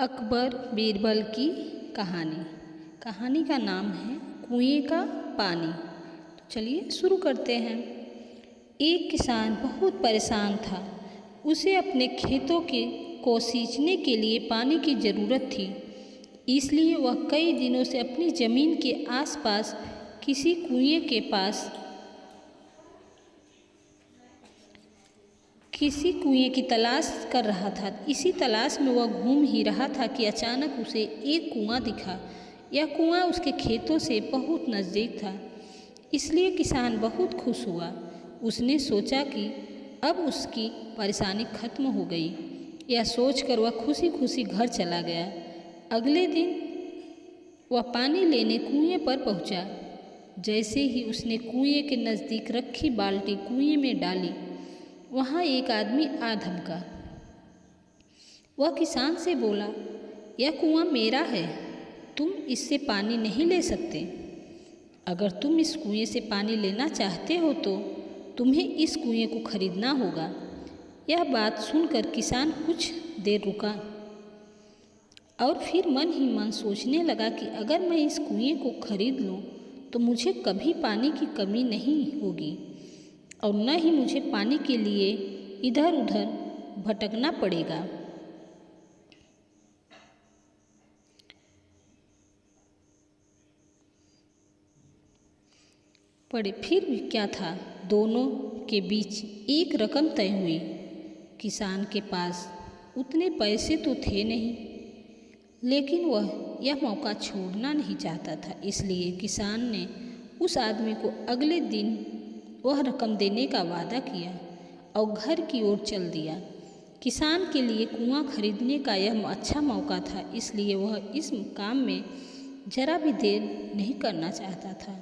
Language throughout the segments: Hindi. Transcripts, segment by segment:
अकबर बीरबल की कहानी। कहानी का नाम है कुएं का पानी। तो चलिए शुरू करते हैं। एक किसान बहुत परेशान था। उसे अपने खेतों को सींचने के लिए पानी की ज़रूरत थी। इसलिए वह कई दिनों से अपनी ज़मीन के आसपास किसी कुएं की तलाश कर रहा था। इसी तलाश में वह घूम ही रहा था कि अचानक उसे एक कुआं दिखा। यह कुआं उसके खेतों से बहुत नज़दीक था, इसलिए किसान बहुत खुश हुआ। उसने सोचा कि अब उसकी परेशानी खत्म हो गई। यह सोचकर वह खुशी खुशी घर चला गया। अगले दिन वह पानी लेने कुएं पर पहुंचा। जैसे ही उसने कुएं के नज़दीक रखी बाल्टी कुएं में डाली, वहाँ एक आदमी आ धमका। वह किसान से बोला, यह कुआं मेरा है, तुम इससे पानी नहीं ले सकते। अगर तुम इस कुएं से पानी लेना चाहते हो तो तुम्हें इस कुएं को खरीदना होगा। यह बात सुनकर किसान कुछ देर रुका और फिर मन ही मन सोचने लगा कि अगर मैं इस कुएं को खरीद लूँ तो मुझे कभी पानी की कमी नहीं होगी और न ही मुझे पानी के लिए इधर उधर भटकना पड़ेगा। फिर भी क्या था, दोनों के बीच एक रकम तय हुई। किसान के पास उतने पैसे तो थे नहीं, लेकिन वह यह मौका छोड़ना नहीं चाहता था। इसलिए किसान ने उस आदमी को अगले दिन वह रकम देने का वादा किया और घर की ओर चल दिया। किसान के लिए कुआं खरीदने का यह अच्छा मौका था, इसलिए वह इस काम में जरा भी देर नहीं करना चाहता था।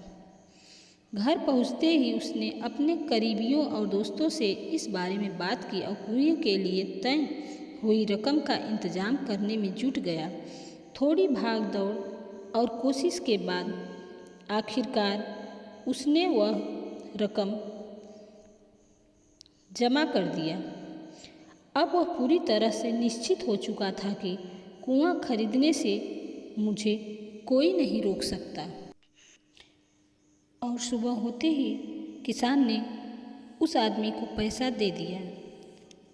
घर पहुंचते ही उसने अपने करीबियों और दोस्तों से इस बारे में बात की और कुएं के लिए तय हुई रकम का इंतजाम करने में जुट गया। थोड़ी भाग दौड़ और कोशिश के बाद आखिरकार उसने वह रकम जमा कर दिया। अब वह पूरी तरह से निश्चित हो चुका था कि कुआं खरीदने से मुझे कोई नहीं रोक सकता। और सुबह होते ही किसान ने उस आदमी को पैसा दे दिया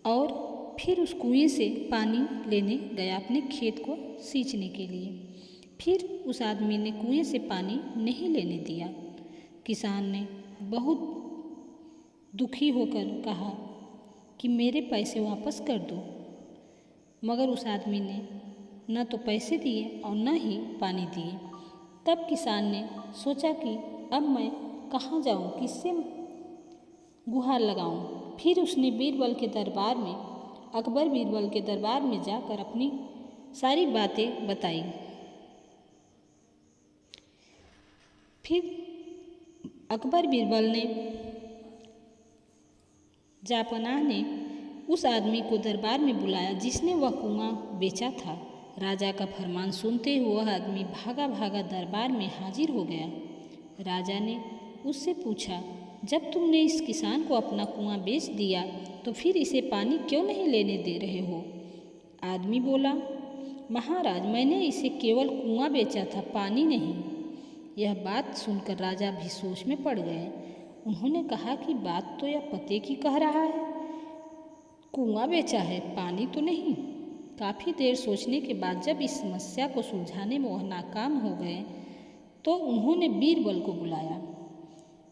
और फिर उस कुएं से पानी लेने गया अपने खेत को सींचने के लिए। फिर उस आदमी ने कुएं से पानी नहीं लेने दिया। किसान ने बहुत दुखी होकर कहा कि मेरे पैसे वापस कर दो, मगर उस आदमी ने न तो पैसे दिए और न ही पानी दिए। तब किसान ने सोचा कि अब मैं कहाँ जाऊँ, किससे गुहार लगाऊँ। फिर उसने अकबर बीरबल के दरबार में जाकर अपनी सारी बातें बताई। फिर अकबर बीरबल ने जापनाह ने उस आदमी को दरबार में बुलाया जिसने वह कुआं बेचा था। राजा का फरमान सुनते हुए वह आदमी भागा भागा दरबार में हाजिर हो गया। राजा ने उससे पूछा, जब तुमने इस किसान को अपना कुआं बेच दिया तो फिर इसे पानी क्यों नहीं लेने दे रहे हो? आदमी बोला, महाराज, मैंने इसे केवल कुआं बेचा था, पानी नहीं। यह बात सुनकर राजा भी सोच में पड़ गए। उन्होंने कहा कि बात तो यह पते की कह रहा है, कुआं बेचा है, पानी तो नहीं। काफ़ी देर सोचने के बाद जब इस समस्या को सुलझाने में वह नाकाम हो गए तो उन्होंने बीरबल को बुलाया।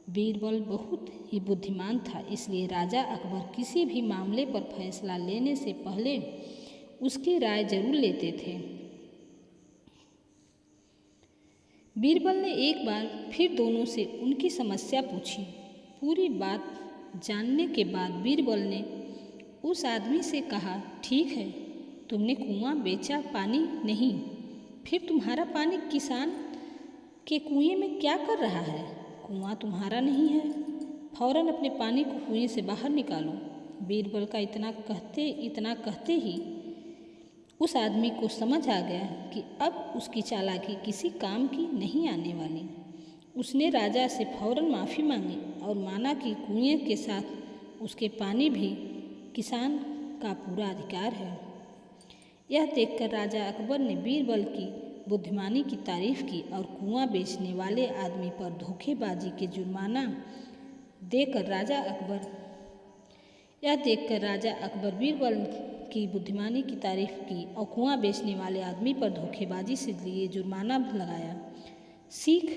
बीरबल बहुत ही बुद्धिमान था, इसलिए राजा अकबर किसी भी मामले पर फैसला लेने से पहले उसकी राय जरूर लेते थे। बीरबल ने एक बार फिर दोनों से उनकी समस्या पूछी। पूरी बात जानने के बाद बीरबल ने उस आदमी से कहा, ठीक है, तुमने कुआं बेचा, पानी नहीं, फिर तुम्हारा पानी किसान के कुएं में क्या कर रहा है? कुआं तुम्हारा नहीं है, फौरन अपने पानी को कुएं से बाहर निकालो। बीरबल का इतना कहते ही उस आदमी को समझ आ गया कि अब उसकी चालाकी किसी काम की नहीं आने वाली। उसने राजा से फौरन माफ़ी मांगी और माना कि कुएं के साथ उसके पानी भी किसान का पूरा अधिकार है। यह देखकर राजा अकबर ने बीरबल की बुद्धिमानी की तारीफ की और कुआं बेचने वाले आदमी पर धोखेबाजी के जुर्माना देकर यह देखकर राजा अकबर बीरबल की बुद्धिमानी की तारीफ की और कुआं बेचने वाले आदमी पर धोखेबाजी से लिए जुर्माना लगाया। सीख,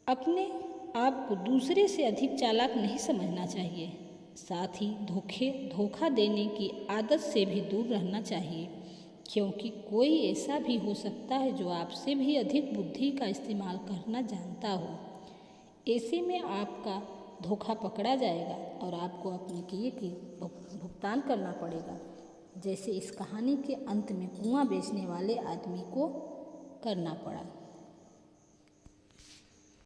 अपने आप को दूसरे से अधिक चालाक नहीं समझना चाहिए। साथ ही धोखा देने की आदत से भी दूर रहना चाहिए, क्योंकि कोई ऐसा भी हो सकता है जो आपसे भी अधिक बुद्धि का इस्तेमाल करना जानता हो। ऐसे में आपका धोखा पकड़ा जाएगा और आपको अपने किए की भुगतान करना पड़ेगा, जैसे इस कहानी के अंत में कुआं बेचने वाले आदमी को करना पड़ा।